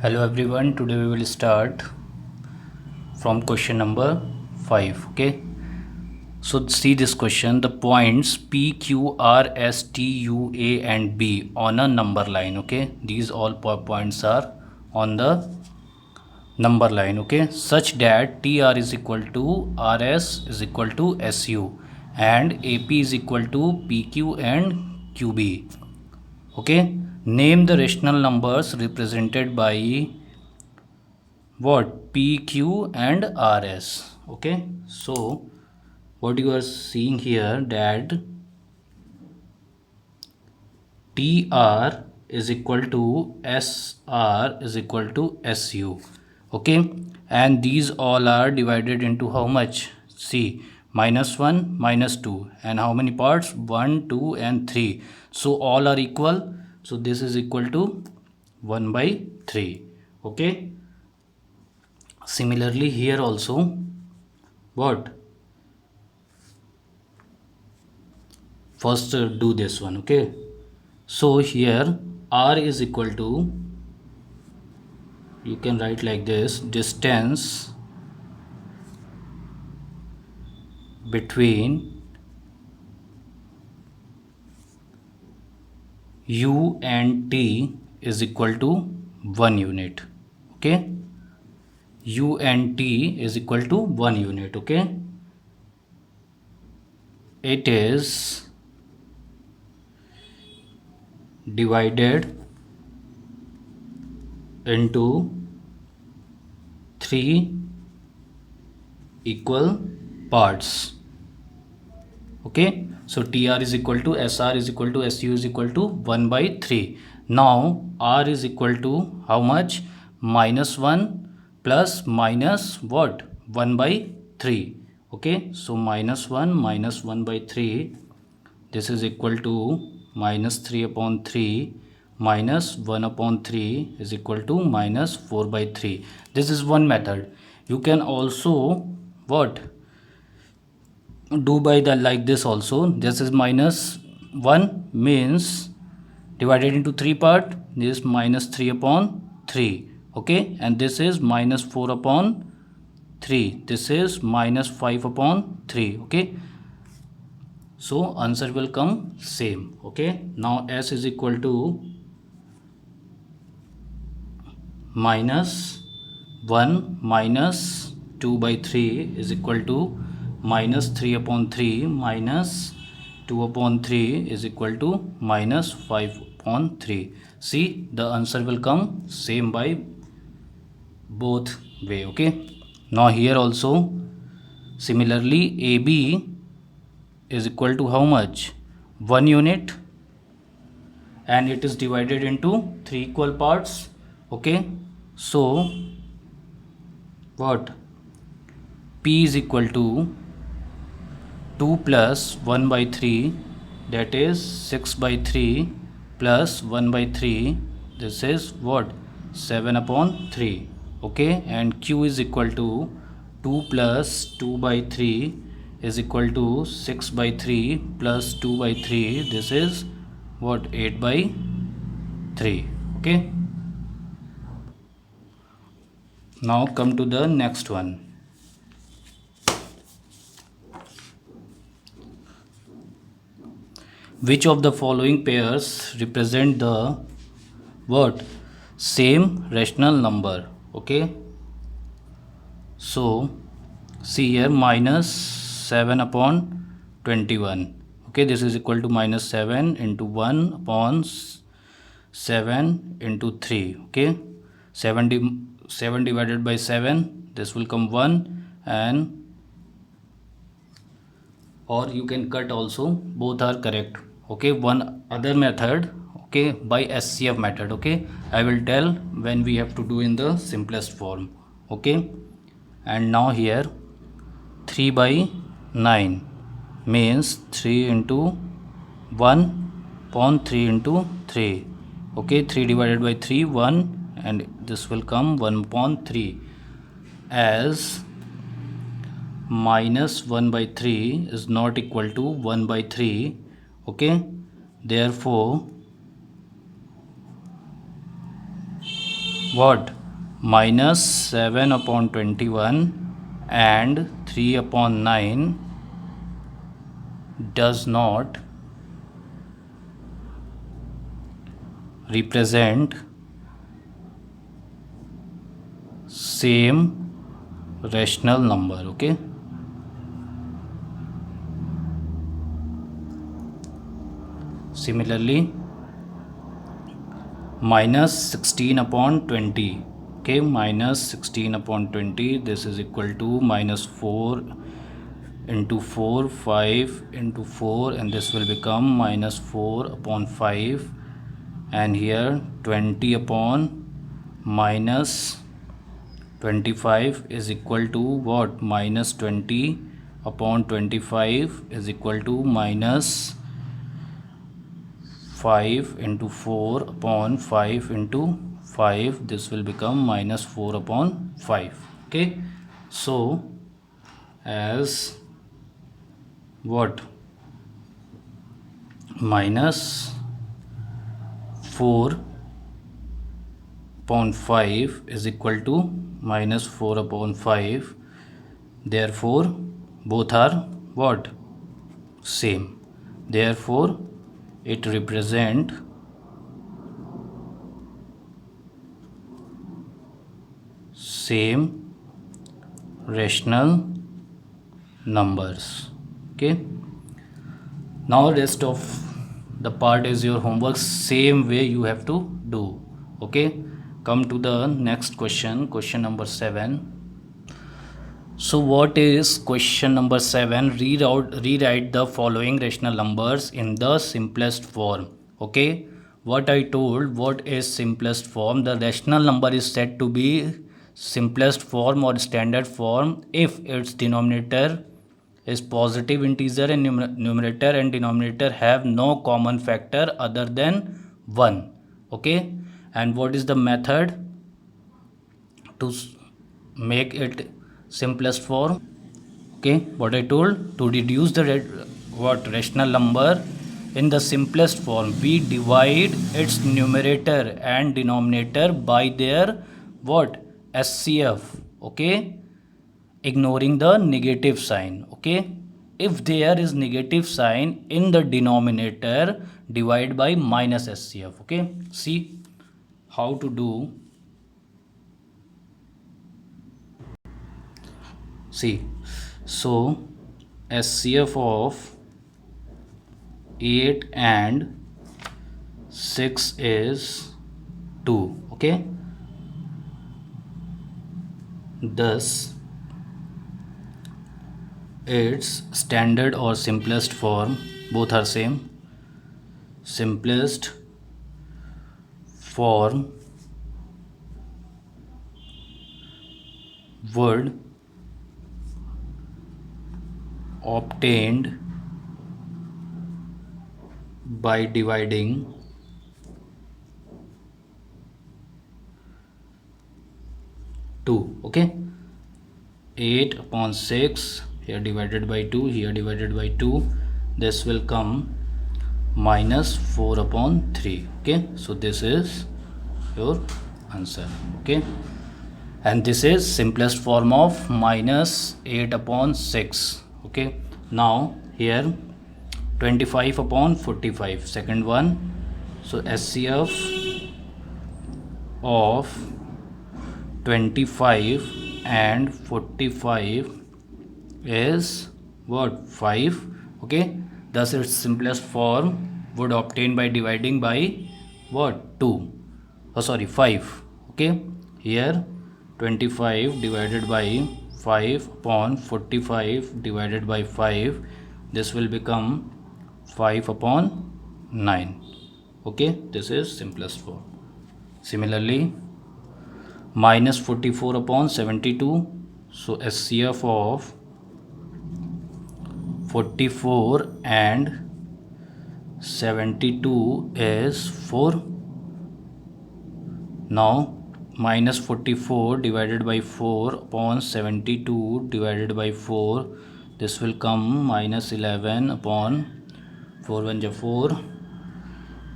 Hello everyone, today we will start from question number 5. Okay, so see this question. The points P, Q, R, S, T, U, A and B on a number line. Okay, these all points are on the number line. Okay, such that TR is equal to RS is equal to SU and AP is equal to PQ and QB. Okay, name the rational numbers represented by what PQ and RS. Okay, so what you are seeing here that TR is equal to SR is equal to SU. Okay, and these all are divided into how much? See, -1 -2 and how many parts? 1 2 and 3. So all are equal, so this is equal to 1 by 3. Okay, similarly here also what, first do this one. Okay, so here R is equal to, you can write like this, distance between U and T is equal to 1 unit. Okay, U and T is equal to 1 unit. Okay, it is divided into 3 equal parts. Okay, so TR is equal to SR is equal to SU is equal to 1 by 3. Now R is equal to how much? -1 plus minus what? 1 by 3. Okay, so -1 minus 1 by 3, this is equal to -3 upon 3 minus 1 upon 3 is equal to -4 by 3. This is one method. You can also what, do by the like this also. This is -1 means divided into 3 part, this is -3 upon 3. Okay, and this is -4 upon 3, this is -5 upon 3. Okay, so answer will come same. Okay, now S is equal to -1 minus 2 by 3 is equal to -3 upon 3 minus 2 upon 3 is equal to -5 upon 3. See, the answer will come same by both way. Okay, now here also similarly AB is equal to how much? 1 unit, and it is divided into 3 equal parts. Okay, so what, P is equal to 2 plus 1 by 3, that is 6 by 3 plus 1 by 3, this is what, 7 upon 3. Okay, and Q is equal to 2 plus 2 by 3 is equal to 6 by 3 plus 2 by 3, this is what, 8 by 3. Okay, now come to the next one. Which of the following pairs represent the what, same rational number? Okay, so see here, -7 upon 21. Okay, this is equal to -7 into 1 upon 7 into 3. Okay, 7 divided by 7, this will come 1, and or you can cut also, both are correct. Okay, one other method, okay, by SCF method. Okay, I will tell when we have to do in the simplest form. Okay, and now here 3 by 9 means 3 into 1 upon 3 into 3. Okay, 3 divided by 3, 1, and this will come 1 upon 3, as -1 by 3 is not equal to 1 by 3. Okay, therefore what minus 7 upon 21 and 3 upon 9 does not represent same rational number. Okay, similarly minus 16 upon 20, okay, minus 16 upon 20, this is equal to minus 4 into 4, 5 into 4, and this will become minus 4 upon 5, and here 20 upon minus 25 is equal to what, minus 20 upon 25 is equal to minus 5 into 4 upon 5 into 5, this will become minus 4 upon 5. Okay, so as what, minus 4 upon 5 is equal to minus 4 upon 5, therefore both are what, same, therefore it represent same rational numbers. Okay, now rest of the part is your homework, same way you have to do. Okay, come to the next question, question number 7. So what is question number 7? Rewrite the following rational numbers in the simplest form. Okay, what I told, what is simplest form? The rational number is said to be simplest form or standard form if its denominator is positive integer and numerator and denominator have no common factor other than 1. Okay, and what is the method to make it simplest form? Okay, what I told, to reduce the rational number in the simplest form, we divide its numerator and denominator by their what, SCF. Okay, ignoring the negative sign. Okay, if there is negative sign in the denominator, divide by minus SCF. Okay, see how to do. See, so SCF of 8 and 6 is 2. Okay, thus its standard or simplest form, both are same, simplest form would obtained by dividing two. Okay, 8 upon 6, here divided by 2, here divided by 2, this will come minus 4 upon 3. Okay, so this is your answer. Okay, and this is simplest form of minus 8 upon 6. Okay, now here 25 upon 45, second one. So SCF of 25 and 45 is what, 5. Okay, thus its simplest form would obtain by dividing by what, 2, oh sorry, 5. Okay, here 25 divided by 5 upon 45 divided by 5, this will become 5 upon 9. Okay, this is simplest form. Similarly, minus 44 upon 72, so SCF of 44 and 72 is 4. Now minus 44 divided by 4 upon 72 divided by 4, this will come minus 11 upon 4 1 4,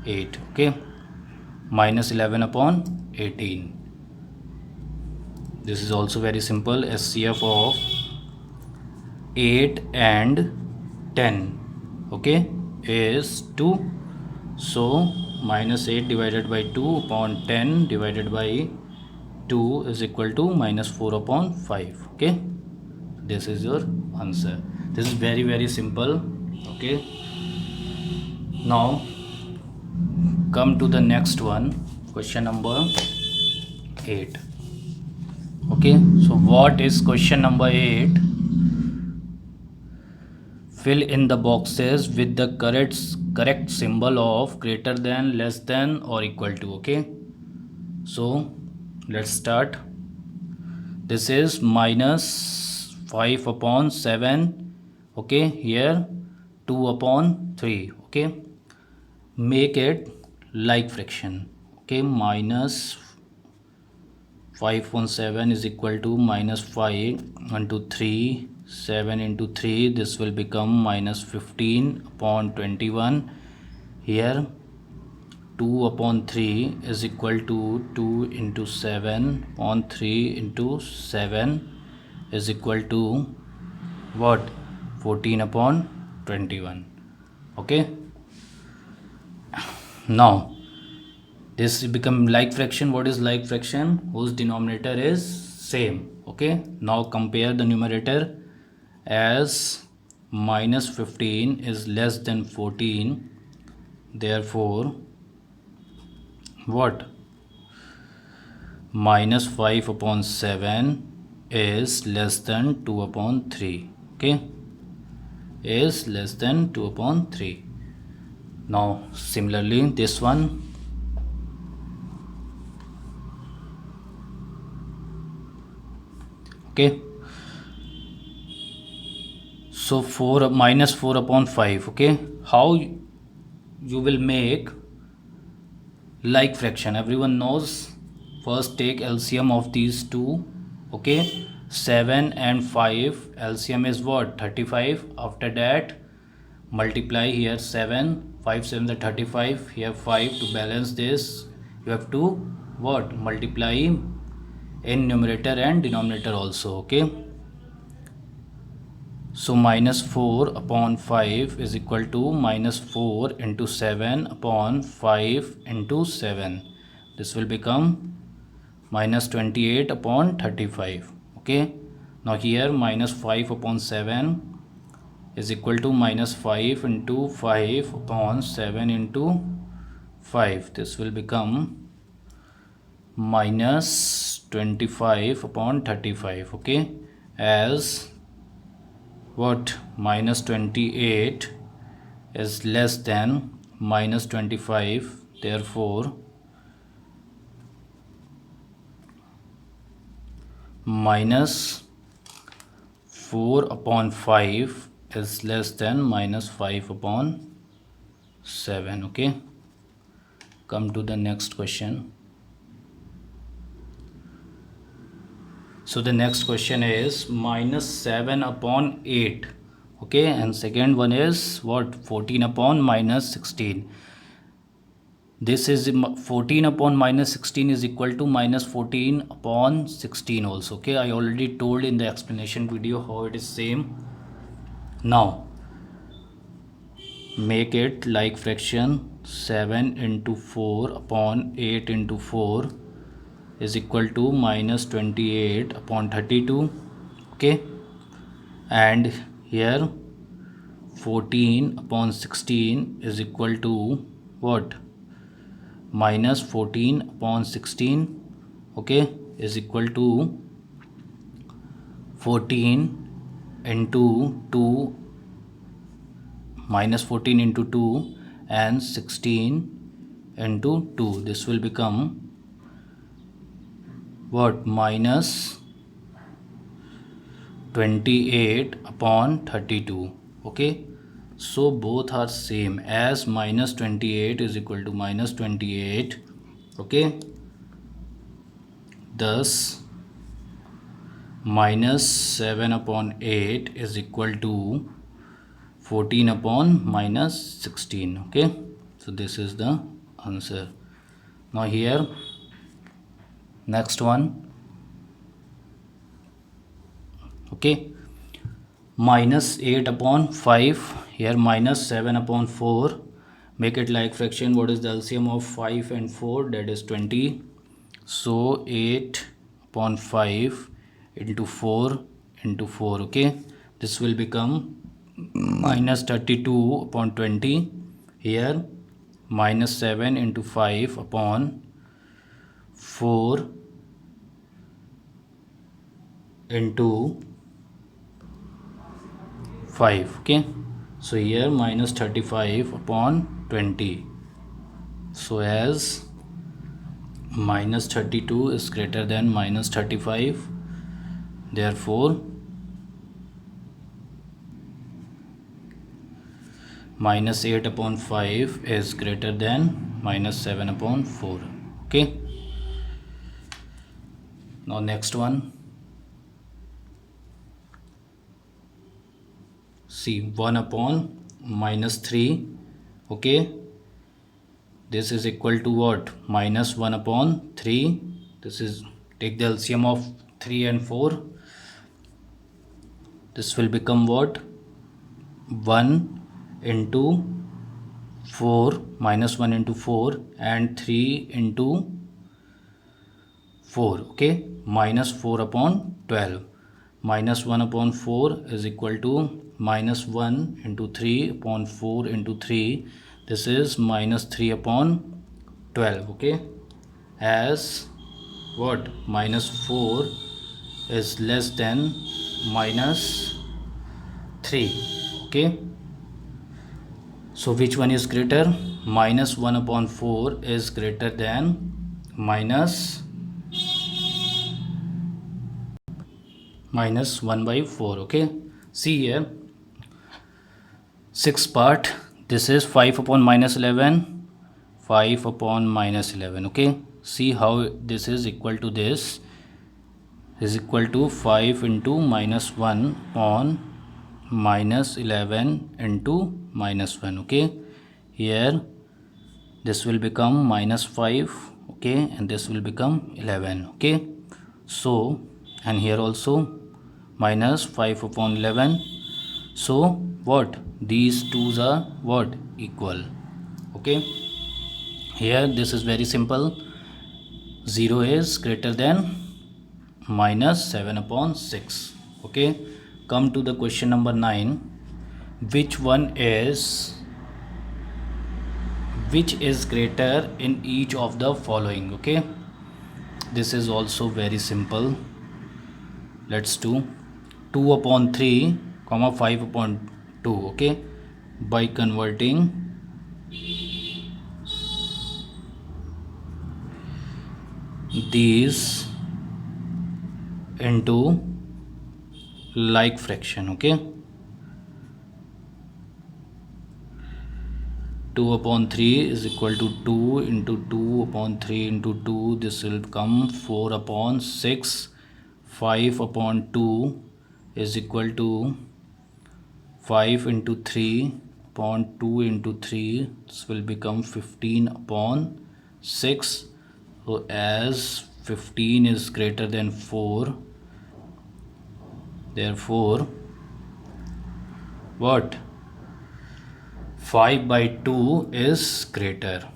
8. Okay, minus 11 upon 18. This is also very simple. SCF of 8 and 10, okay, is 2. So minus 8 divided by 2 upon 10 divided by 2 is equal to minus 4 upon 5. Okay, this is your answer. This is very very simple. Okay, now come to the next one, question number 8. Okay, so what is question number 8? Fill in the boxes with the correct symbol of greater than, less than, or equal to. Okay, so let's start. This is minus 5 upon 7. Okay, here 2 upon 3. Okay, make it like fraction. Okay, minus 5 upon 7 is equal to minus 5 into 3. 7 into 3, this will become minus 15 upon 21. Here 2 upon 3 is equal to 2 into 7 upon 3 into 7 is equal to what? 14 upon 21. Okay, now this become like fraction. What is like fraction? Whose denominator is same. Okay, now compare the numerator. As minus 15 is less than 14, therefore what? Minus 5 upon 7 is less than 2 upon 3. Okay, is less than 2 upon 3. Now similarly this one. Okay, so 4 minus 4 upon 5. Okay, how you will make like fraction? Everyone knows. First take LCM of these two. Okay, 7 and 5, LCM is what? 35. After that multiply here 7, 5 7 the 35, here 5. To balance this you have to what? Multiply in numerator and denominator also. Okay, so minus 4 upon 5 is equal to minus 4 into 7 upon 5 into 7. This will become minus 28 upon 35. Okay, now here minus 5 upon 7 is equal to minus 5 into 5 upon 7 into 5. This will become minus 25 upon 35. Okay, as what? Minus 28 is less than minus 25, therefore minus 4 upon 5 is less than minus 5 upon 7. Okay, come to the next question. So the next question is minus 7 upon 8. Okay, and second one is what? 14 upon minus 16. This is 14 upon minus 16 is equal to minus 14 upon 16 also. Okay, I already told in the explanation video how it is same. Now make it like fraction. 7 into 4 upon 8 into 4 is equal to minus 28 upon 32. Okay, and here 14 upon 16 is equal to what? Minus 14 upon 16. Okay, is equal to 14 into 2, minus 14 into 2, and 16 into 2. This will become what? Minus 28 upon 32. Okay, so both are same, as minus 28 is equal to minus 28. Okay, thus minus 7 upon 8 is equal to 14 upon minus 16. Okay, so this is the answer. Now here next one, Okay, minus 8 upon 5, here minus 7 upon 4, make it like fraction. What is the LCM of 5 and 4? That is 20. So 8 upon 5 into 4 into 4. Okay, this will become minus 32 upon 20. Here minus 7 into 5 upon 4 into 5. Okay, so here minus 35 upon 20. So as minus 32 is greater than minus 35, therefore minus 8 upon 5 is greater than minus 7 upon 4. Okay, now next one. See, 1 upon minus 3. Okay, this is equal to what? Minus 1 upon 3. This is, take the LCM of 3 and 4. This will become what? 1 into 4, minus 1 into 4, and 3 into 4. Okay, minus 4 upon 12. Minus 1 upon 4 is equal to minus 1 into 3 upon 4 into 3. This is minus 3 upon 12. Okay, as what? Minus 4 is less than minus 3. Okay, so which one is greater? Minus 1 upon 4 is greater than minus 1 by 4. Okay, see here, 6th part. This is 5 upon minus 11, 5 upon minus 11. Okay, see how this is equal to this, is equal to 5 into minus 1 upon minus 11 into minus 1. Okay, here this will become minus 5. Okay, and this will become 11. Okay, so, and here also minus 5 upon 11. So what? These twos are what? Equal. Okay, here this is very simple. 0 is greater than minus 7 upon 6. Okay, come to the question number 9. Which is greater in each of the following? Okay, this is also very simple. Let's do 2 upon 3 comma 5 upon 2. Okay, by converting these into like fraction. Okay, 2 upon 3 is equal to 2 into 2 upon 3 into 2. This will become 4 upon 6. 5 upon 2 is equal to 5 into 3 upon 2 into 3. This will become 15 upon 6. So as 15 is greater than 4, therefore what? 5 by 2 is greater.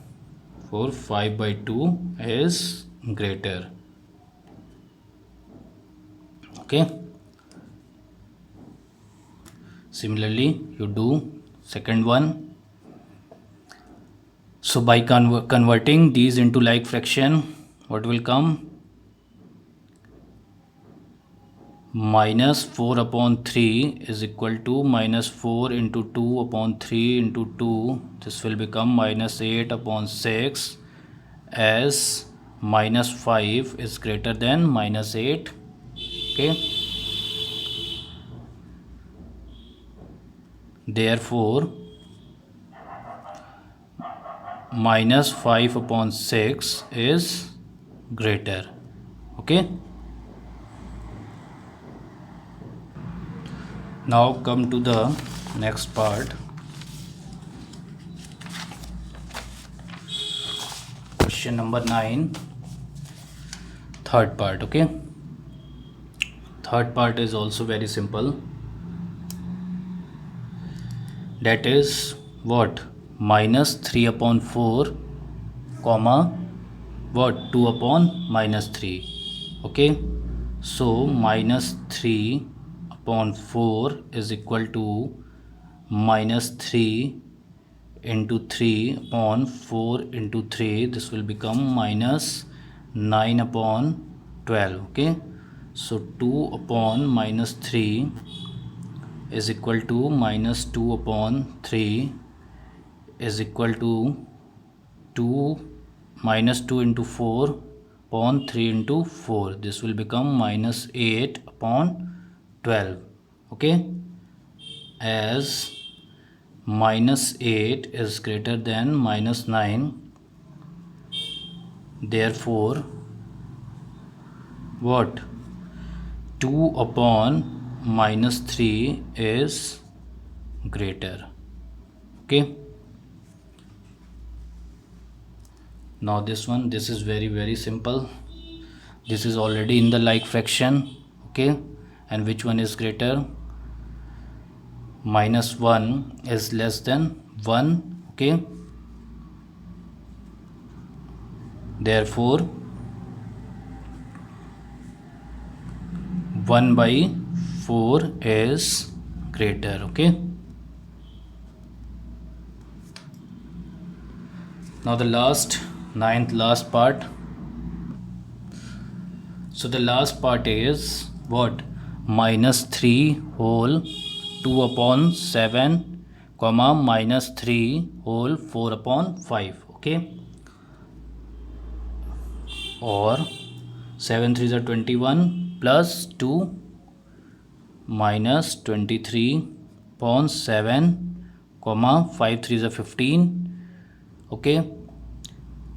For 5 by 2 is greater. Okay, similarly you do second one. So by converting these into like fraction, what will come? Minus 4 upon 3 is equal to minus 4 into 2 upon 3 into 2. This will become minus 8 upon 6, as minus 5 is greater than minus 8. Okay, therefore minus 5 upon 6 is greater. Okay, now come to the next part. Question number 9, third part. Okay, third part is also very simple. That is what? Minus 3 upon 4 comma what? 2 upon minus 3. Okay, so minus 3 upon 4 is equal to minus 3 into 3 upon 4 into 3. This will become minus 9 upon 12. Okay, so 2 upon minus 3 is equal to minus 2 upon 3 is equal to 2 minus 2 into 4 upon 3 into 4. This will become minus 8 upon 12. Okay, as minus 8 is greater than minus 9, therefore what? 2 upon minus 3 is greater. Okay, now this one, this is very simple. This is already in the like fraction. Okay, and which one is greater? Minus 1 is less than 1. Okay, therefore 1 by 4 is greater. Okay, now the ninth last part. So the last part is what? Minus 3 whole 2 upon 7 comma minus 3 whole 4 upon 5. Okay, or 7 3s are 21 plus 2 minus 23 upon 7 comma 5 3s are 15. Okay,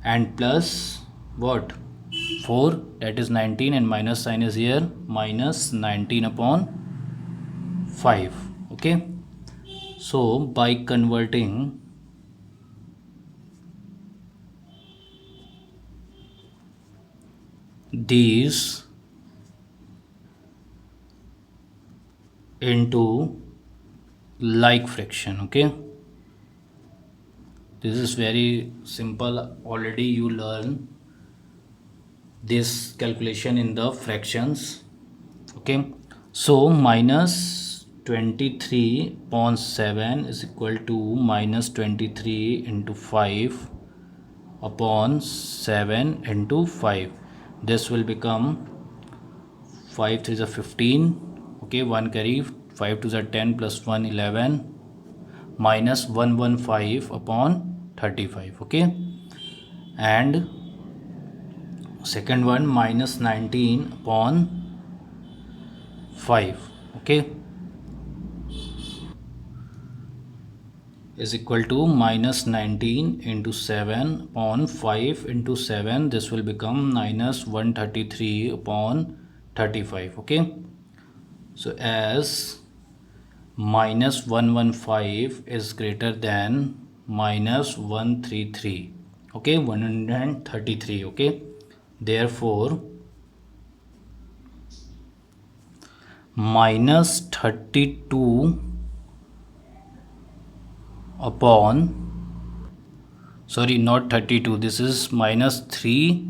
and plus what? 4, that is 19, and minus sign is here, minus 19 upon 5. Okay, so by converting these into like fraction. Okay, this is very simple. Already you learn this calculation in the fractions. Okay, so minus 23 upon 7 is equal to minus 23 into 5 upon 7 into 5. This will become 5 3s are 15. Okay, 1 carry, 5 2s are 10 plus 1 11 minus 115 upon 35. Okay, and second one minus 19 upon 5. Okay, is equal to minus 19 into 7 upon 5 into 7. This will become minus 133 upon 35. Okay, so as minus 115 is greater than minus 133. Okay, 133. Okay, therefore minus 32 upon, sorry, not 32, this is minus 3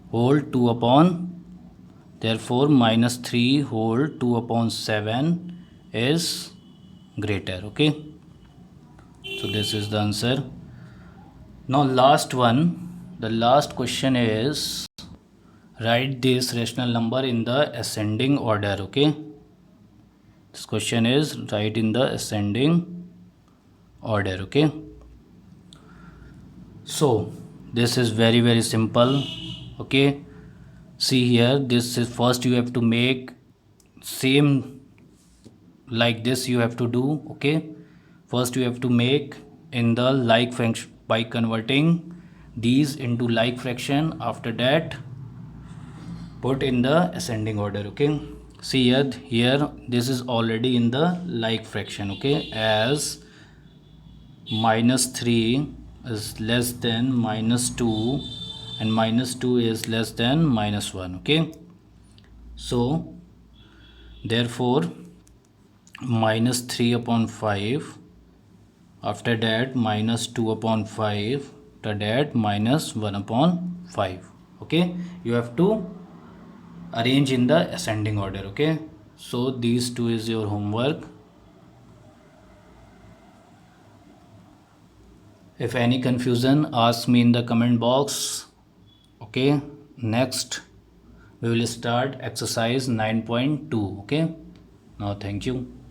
whole 2 upon, therefore minus 3 whole 2 upon 7 is greater. Okay, so this is the answer. Now last one, the last question is write this rational number in the ascending order. Okay, this question is write in the ascending order. Okay, so this is very simple. Okay, see here, this is first you have to make same like this you have to do. Okay, first you have to make in the like fraction by converting these into like fraction. After that put in the ascending order. Okay, see here this is already in the like fraction. Okay, as minus 3 is less than minus 2 and minus 2 is less than minus 1. Okay, so therefore minus 3 upon 5, after that minus 2 upon 5, after that minus 1 upon 5. Okay, you have to arrange in the ascending order. Okay, so these two is your homework. If any confusion, ask me in the comment box. Okay, next we will start exercise 9.2. okay, now thank you.